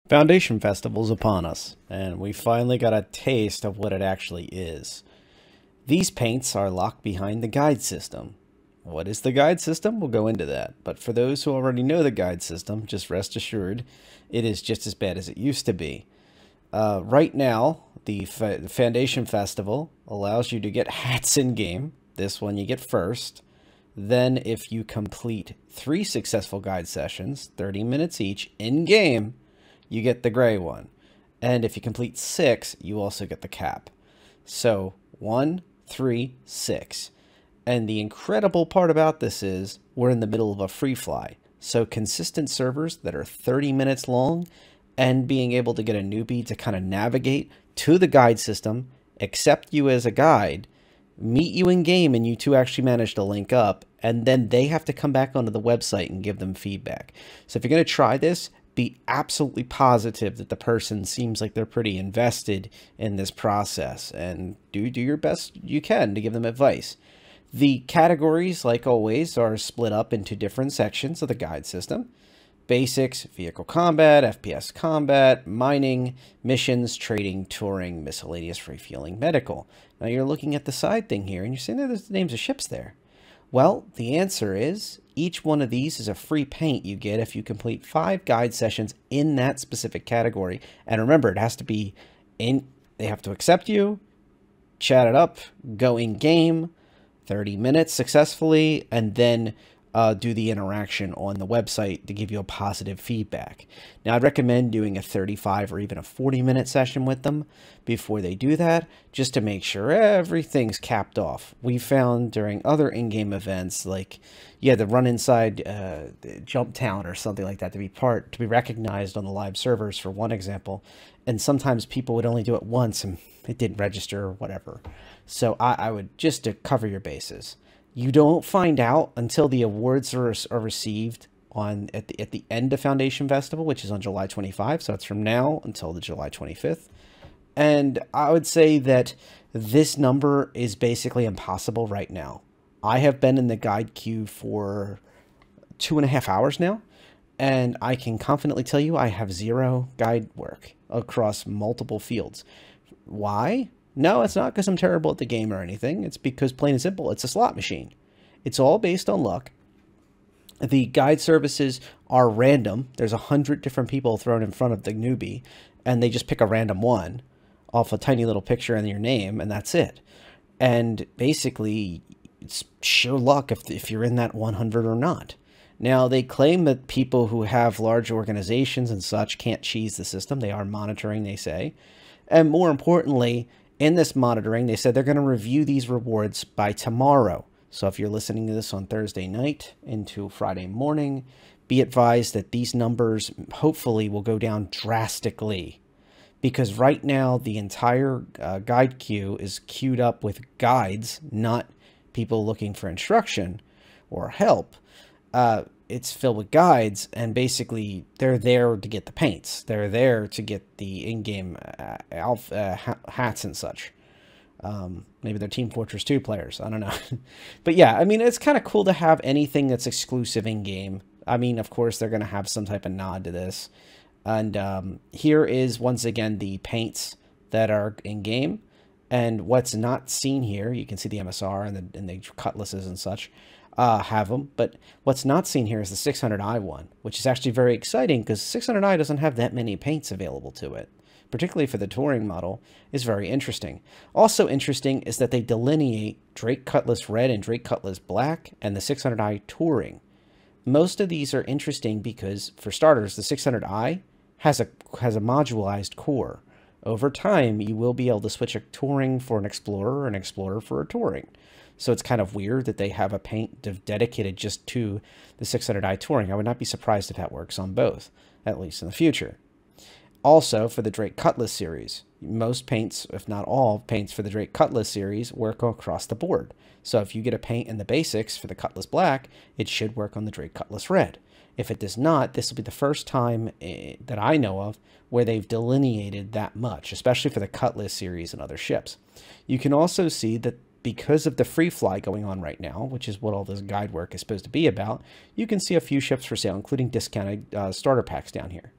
Foundation Festival's upon us, and we finally got a taste of what it actually is. These paints are locked behind the guide system. What is the guide system? We'll go into that. But for those who already know the guide system, just rest assured, it is just as bad as it used to be. Right now, the Foundation Festival allows you to get hats in-game. This one you get first. Then if you complete 3 successful guide sessions, 30 minutes each, in-game, you get the gray one. And if you complete 6, you also get the cap. So 1, 3, 6. And the incredible part about this is we're in the middle of a free fly. So consistent servers that are 30 minutes long and being able to get a newbie to kind of navigate to the guide system, accept you as a guide, meet you in game, and you two actually manage to link up, and then they have to come back onto the website and give them feedback. So if you're going to try this, be absolutely positive that the person seems like they're pretty invested in this process, and do your best you can to give them advice. The categories, like always, are split up into different sections of the guide system. Basics, vehicle combat, FPS combat, mining, missions, trading, touring, miscellaneous, refueling, medical. Now you're looking at the side thing here and you're saying there's the names of ships there. Well, the answer is each one of these is a free paint you get if you complete 5 guide sessions in that specific category. And remember, it has to be in, they have to accept you, chat it up, go in game, 30 minutes successfully, and then do the interaction on the website to give you a positive feedback. Now, I'd recommend doing a 35 or even a 40-minute session with them before they do that, just to make sure everything's capped off. We found during other in-game events, like you had to run inside Jump Town or something like that to be recognized on the live servers, for one example, and sometimes people would only do it once and it didn't register or whatever. So I would, just to cover your bases. You don't find out until the awards are received at the end of Foundation Festival, which is on July 25. So it's from now until the July 25th. And I would say that this number is basically impossible right now. I have been in the guide queue for 2.5 hours now, and I can confidently tell you I have 0 guide work across multiple fields. Why? No, it's not because I'm terrible at the game or anything. It's because, plain and simple, it's a slot machine. It's all based on luck. The guide services are random. There's 100 different people thrown in front of the newbie, and they just pick a random one off a tiny little picture and your name, and that's it. And basically, it's sheer luck if you're in that 100 or not. Now, they claim that people who have large organizations and such can't cheese the system. They are monitoring, they say. And more importantly, in this monitoring, they said they're going to review these rewards by tomorrow. So if you're listening to this on Thursday night into Friday morning, be advised that these numbers hopefully will go down drastically. Because right now, the entire guide queue is queued up with guides, not people looking for instruction or help. It's filled with guides, and basically they're there to get the paints. They're there to get the in-game hats and such. Maybe they're Team Fortress 2 players. I don't know. But yeah, I mean, it's kind of cool to have anything that's exclusive in-game. I mean, of course, they're going to have some type of nod to this. And here is, once again, the paints that are in-game. And what's not seen here, you can see the MSR and the cutlasses and such. Have them, but what's not seen here is the 600i one, which is actually very exciting because 600i doesn't have that many paints available to it, particularly for the touring model. Is very interesting. Also interesting is that they delineate Drake Cutlass Red and Drake Cutlass Black and the 600i Touring. Most of these are interesting because, for starters, the 600i has a modularized core. Over time, you will be able to switch a Touring for an Explorer or an Explorer for a Touring. So it's kind of weird that they have a paint dedicated just to the 600i Touring. I would not be surprised if that works on both, at least in the future. Also, for the Drake Cutlass series, most paints, if not all paints for the Drake Cutlass series, work across the board. So if you get a paint in the basics for the Cutlass Black, it should work on the Drake Cutlass Red. If it does not, this will be the first time that I know of where they've delineated that much, especially for the Cutlass series and other ships. You can also see that because of the free fly going on right now, which is what all this guide work is supposed to be about, you can see a few ships for sale, including discounted starter packs down here.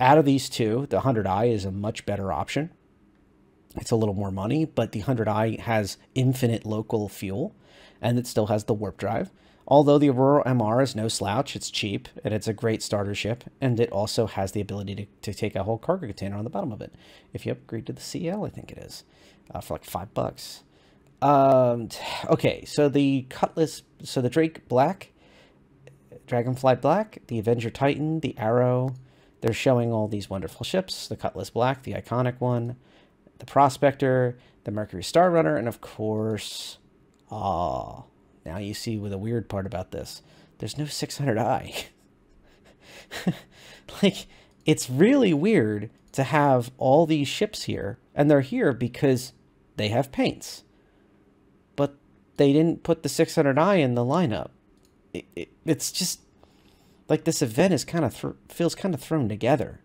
Out of these two, the 100i is a much better option. It's a little more money, but the 100i has infinite local fuel, and it still has the warp drive. Although the Aurora MR is no slouch, it's cheap, and it's a great starter ship, and it also has the ability to take a whole cargo container on the bottom of it. If you upgrade to the CL, I think it is, for like $5. Okay, so the Cutlass, so the Drake Black, Dragonfly Black, the Avenger Titan, the Arrow, they're showing all these wonderful ships. The Cutlass Black, the iconic one, the Prospector, the Mercury Star Runner, and of course, now you see the weird part about this. There's no 600i. Like, it's really weird to have all these ships here, and they're here because they have paints. But they didn't put the 600i in the lineup. It's just like this event is kind of feels kind of thrown together.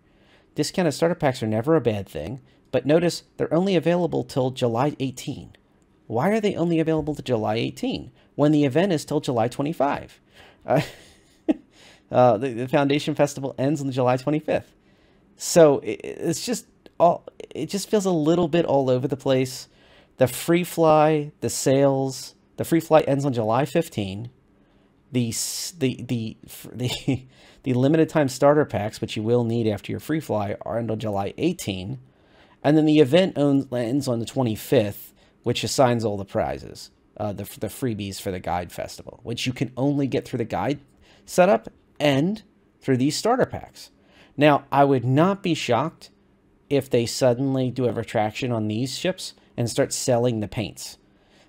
Discounted starter packs are never a bad thing, but notice they're only available till July 18. Why are they only available to July 18 when the event is till July 25? The Foundation Festival ends on July 25th. So it's just it just feels a little bit all over the place. The free fly, the sales, the free fly ends on July 15. The limited time starter packs, which you will need after your free fly, are until July 18. And then the event ends on the 25th, which assigns all the prizes, the freebies for the guide festival, which you can only get through the guide setup and through these starter packs. Now, I would not be shocked if they suddenly do a retraction on these ships and start selling the paints,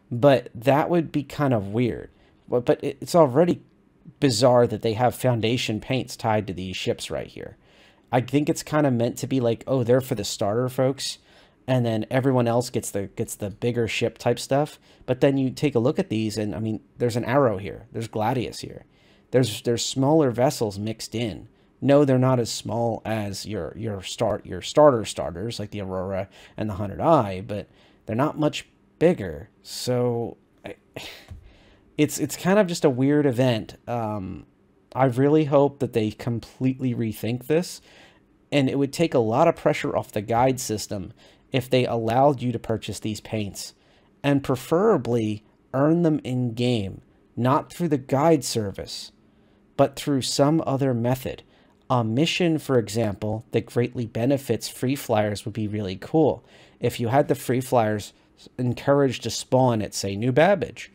but that would be kind of weird. But it's already bizarre that they have Foundation paints tied to these ships right here. I think it's kind of meant to be like, oh, they're for the starter folks, and then everyone else gets the bigger ship type stuff. But then you take a look at these, and I mean, there's an Arrow here, there's Gladius here, there's smaller vessels mixed in. No, they're not as small as your starters like the Aurora and the 100i, but they're not much bigger. So it's kind of just a weird event. I really hope that they completely rethink this, and it would take a lot of pressure off the guide system if they allowed you to purchase these paints, and preferably earn them in game, not through the guide service, but through some other method. A mission, for example, that greatly benefits free flyers would be really cool. If you had the free flyers encouraged to spawn at, say, New Babbage,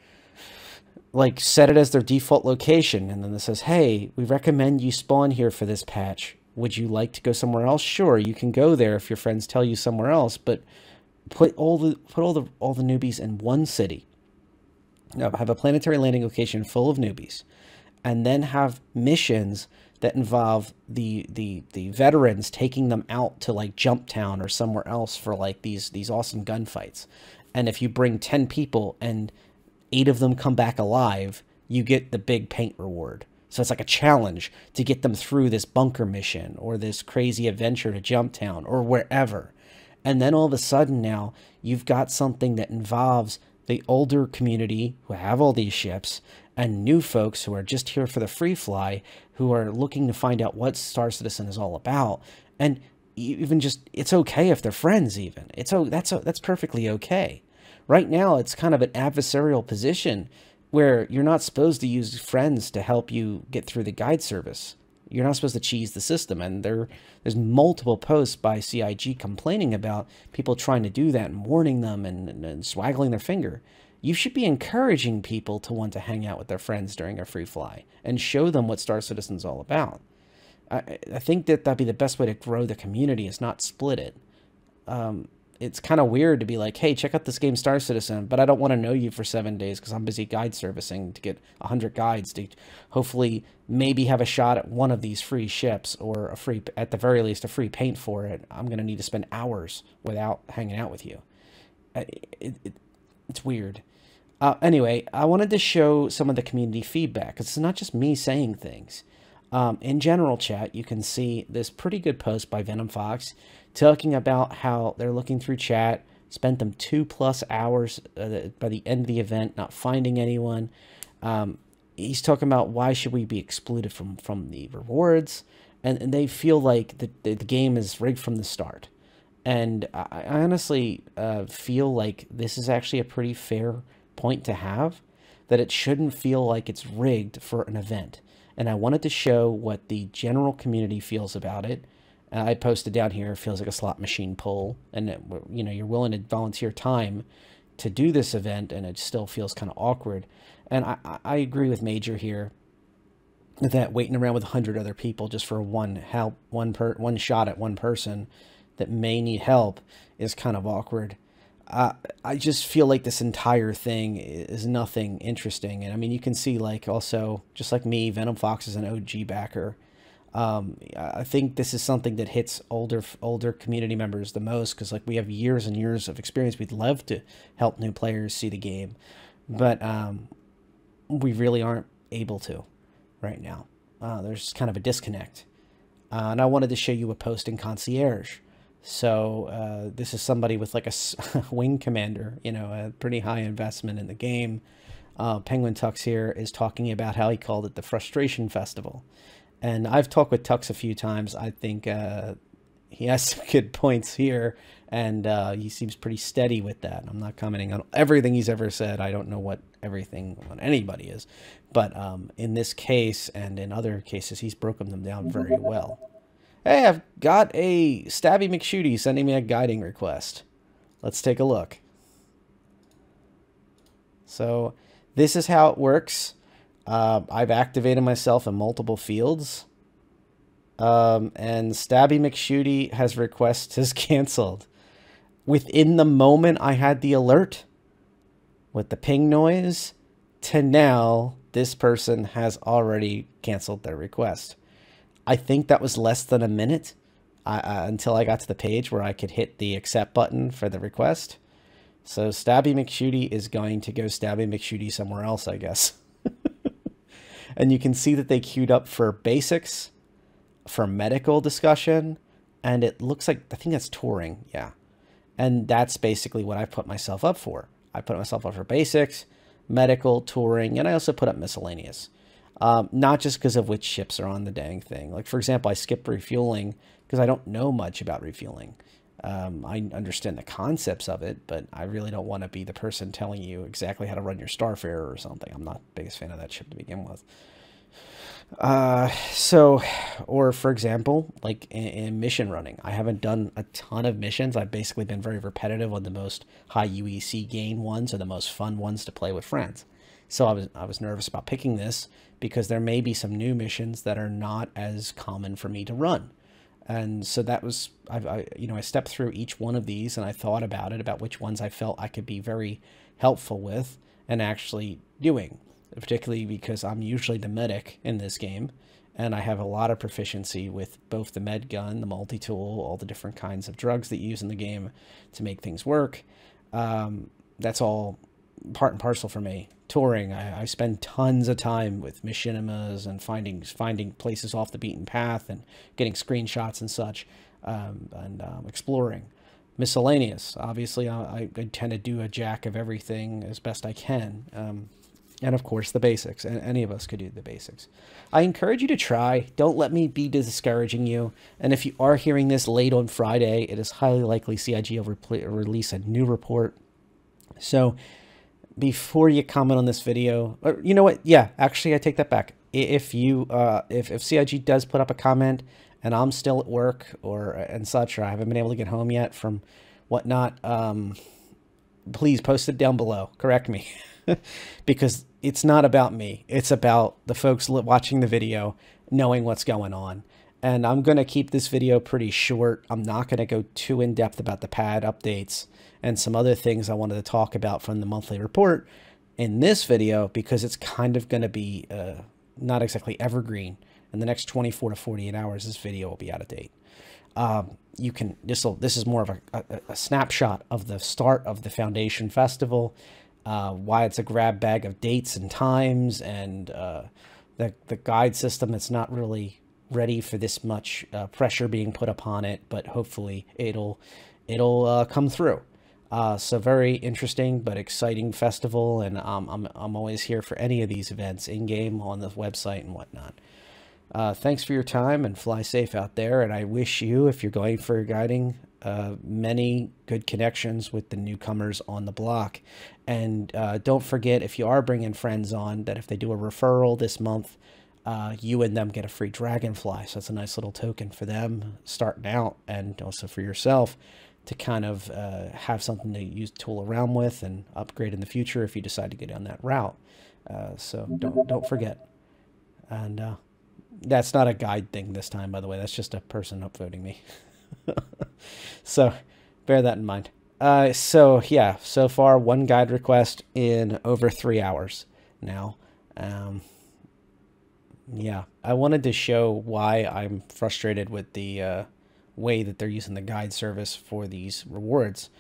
like set it as their default location, and then it says, hey, we recommend you spawn here for this patch. Would you like to go somewhere else? Sure, you can go there if your friends tell you somewhere else, but put all the newbies in one city. Now, have a planetary landing location full of newbies, and then have missions that involve the veterans taking them out to like Jump Town or somewhere else for like these awesome gunfights. And if you bring 10 people and 8 of them come back alive, you get the big paint reward. So it's like a challenge to get them through this bunker mission or this crazy adventure to Jump Town or wherever. And then all of a sudden now you've got something that involves the older community who have all these ships and new folks who are just here for the free fly, who are looking to find out what Star Citizen is all about. And even just, it's okay if they're friends even. That's perfectly okay. Right now, it's kind of an adversarial position where you're not supposed to use friends to help you get through the guide service. You're not supposed to cheese the system. And there's multiple posts by CIG complaining about people trying to do that and warning them and swaggling their finger. You should be encouraging people to want to hang out with their friends during a free fly and show them what Star Citizen's all about. I think that'd be the best way to grow the community, is not split it. It's kind of weird to be like, hey, check out this game Star Citizen, but I don't want to know you for 7 days because I'm busy guide servicing to get 100 guides to hopefully maybe have a shot at one of these free ships, or at the very least, a free paint for it. I'm going to need to spend hours without hanging out with you. It's weird. Anyway, I wanted to show some of the community feedback, because it's not just me saying things. In general chat, you can see this pretty good post by Venom Fox talking about how they're looking through chat, spent them 2+ hours by the end of the event not finding anyone. He's talking about why should we be excluded from the rewards, and they feel like the game is rigged from the start. And I honestly feel like this is actually a pretty fair point to have, that it shouldn't feel like it's rigged for an event. And I wanted to show what the general community feels about it. I posted down here, it feels like a slot machine pull, and it, you know, you're willing to volunteer time to do this event, and it still feels kind of awkward. And I agree with Major here that waiting around with 100 other people just for one shot at one person that may need help is kind of awkward. I just feel like this entire thing is nothing interesting. And I mean, you can see, like, also, just like me, Venom Fox is an OG backer. I think this is something that hits older community members the most, because, like, we have years and years of experience. We'd love to help new players see the game, but we really aren't able to right now. There's kind of a disconnect. And I wanted to show you a post in Concierge. So this is somebody with like a wing commander, you know, a pretty high investment in the game. Penguin Tux here is talking about how he called it the Frustration Festival. And I've talked with Tux a few times. I think he has some good points here, and he seems pretty steady with that. I'm not commenting on everything he's ever said. I don't know what everything on anybody is. But in this case and in other cases, he's broken them down very well. Hey, I've got a Stabby McShooty sending me a guiding request. Let's take a look. So this is how it works. I've activated myself in multiple fields. And Stabby McShooty has request is canceled. Within the moment I had the alert with the ping noise to now, this person has already canceled their request. I think that was less than a minute until I got to the page where I could hit the accept button for the request. So Stabby McShooty is going to go Stabby McShooty somewhere else, I guess. And you can see that they queued up for basics, for medical discussion, and it looks like, I think that's touring, yeah. And that's basically what I put myself up for. I put myself up for basics, medical, touring, and I also put up miscellaneous. Not just because of which ships are on the dang thing. Like, for example, I skipped refueling because I don't know much about refueling. I understand the concepts of it, but I really don't want to be the person telling you exactly how to run your Starfarer or something. I'm not the biggest fan of that ship to begin with. Or for example, like in mission running, I haven't done a ton of missions. I've basically been very repetitive on the most high UEC gain ones or the most fun ones to play with friends. So I was nervous about picking this because there may be some new missions that are not as common for me to run. And so that was, I stepped through each one of these and I thought about it, about which ones I felt I could be very helpful with and actually doing, particularly because I'm usually the medic in this game. And I have a lot of proficiency with both the med gun, the multi-tool, all the different kinds of drugs that you use in the game to make things work. That's all part and parcel for me. Touring, I spend tons of time with machinimas and finding places off the beaten path and getting screenshots and such, and exploring. Miscellaneous, obviously, I tend to do a jack of everything as best I can. And of course, the basics. And any of us could do the basics. I encourage you to try. Don't let me be discouraging you. And if you are hearing this late on Friday, it is highly likely CIG will release a new report. So before you comment on this video, or you know what? Yeah, actually, I take that back. If CIG does put up a comment and I'm still at work and such, or I haven't been able to get home yet from whatnot, please post it down below. Correct me. Because it's not about me. It's about the folks watching the video knowing what's going on. And I'm going to keep this video pretty short. I'm not going to go too in depth about the pad updates and some other things I wanted to talk about from the monthly report in this video, because it's kind of going to be not exactly evergreen. In the next 24 to 48 hours, this video will be out of date. This is more of a snapshot of the start of the Foundation Festival, why it's a grab bag of dates and times, and the guide system that's not really ready for this much pressure being put upon it, but hopefully it'll come through. So very interesting but exciting festival, and I'm always here for any of these events in game, on the website and whatnot. Thanks for your time and fly safe out there. And I wish you, if you're going for guiding, many good connections with the newcomers on the block. And don't forget, if you are bringing friends on, that if they do a referral this month, you and them get a free dragonfly. So it's a nice little token for them starting out, and also for yourself to kind of have something to use, tool around with, and upgrade in the future if you decide to go down that route. So don't forget. And that's not a guide thing this time, by the way. That's just a person upvoting me. So bear that in mind. So yeah, so far one guide request in over 3 hours now. Yeah, I wanted to show why I'm frustrated with the way that they're using the guide service for these rewards.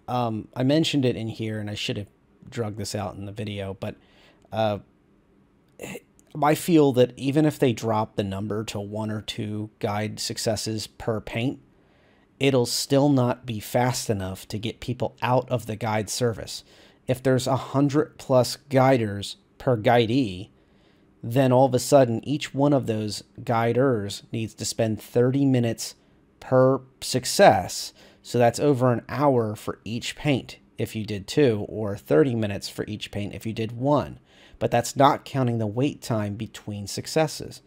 I mentioned it in here, and I should have drug this out in the video, but I feel that even if they drop the number to 1 or 2 guide successes per paint, it'll still not be fast enough to get people out of the guide service. If there's 100+ guiders per guidee, then all of a sudden each one of those guiders needs to spend 30 minutes per success. So that's over an hour for each paint if you did 2, or 30 minutes for each paint if you did 1. But that's not counting the wait time between successes.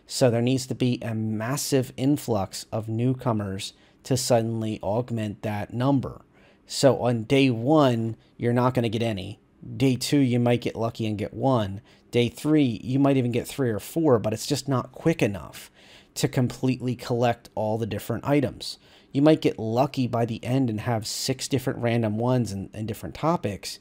So there needs to be a massive influx of newcomers to suddenly augment that number. So on day 1, you're not going to get any. Day 2, you might get lucky and get 1. Day 3, you might even get 3 or 4, but it's just not quick enough to completely collect all the different items. You might get lucky by the end and have 6 different random ones and different topics,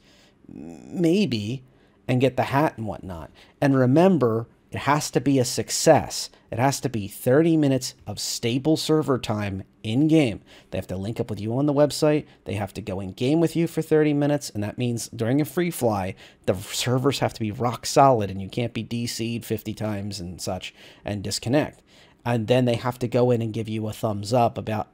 maybe, and get the hat and whatnot. And remember, it has to be a success. It has to be 30 minutes of stable server time in-game. They have to link up with you on the website. They have to go in-game with you for 30 minutes, and that means during a free fly, the servers have to be rock solid, and you can't be DC'd 50 times and such and disconnect. And then they have to go in and give you a thumbs up about,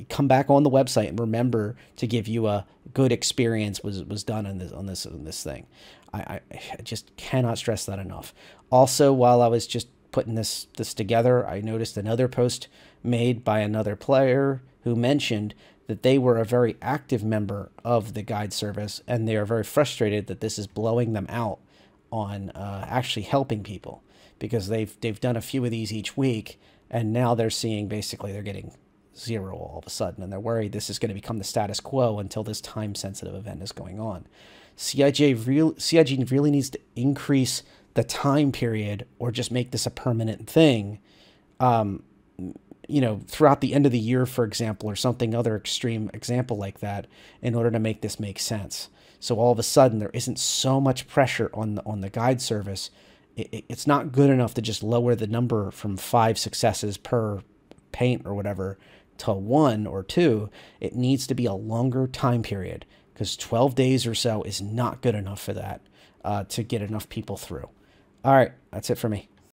come back on the website and remember to give you a good experience was done on this thing. I just cannot stress that enough. Also, while I was just putting this together, I noticed another post made by another player who mentioned that they were a very active member of the guide service, and they are very frustrated that this is blowing them out on actually helping people, because they've done a few of these each week, and now they're seeing basically they're getting 0 all of a sudden, and they're worried this is going to become the status quo until this time-sensitive event is going on. CIG really needs to increase the time period, or just make this a permanent thing, you know, throughout the end of the year, for example, or something other extreme example like that, in order to make this make sense. So all of a sudden there isn't so much pressure on the guide service. It's not good enough to just lower the number from 5 successes per paint or whatever to 1 or 2. It needs to be a longer time period, because 12 days or so is not good enough for that, to get enough people through. All right, that's it for me.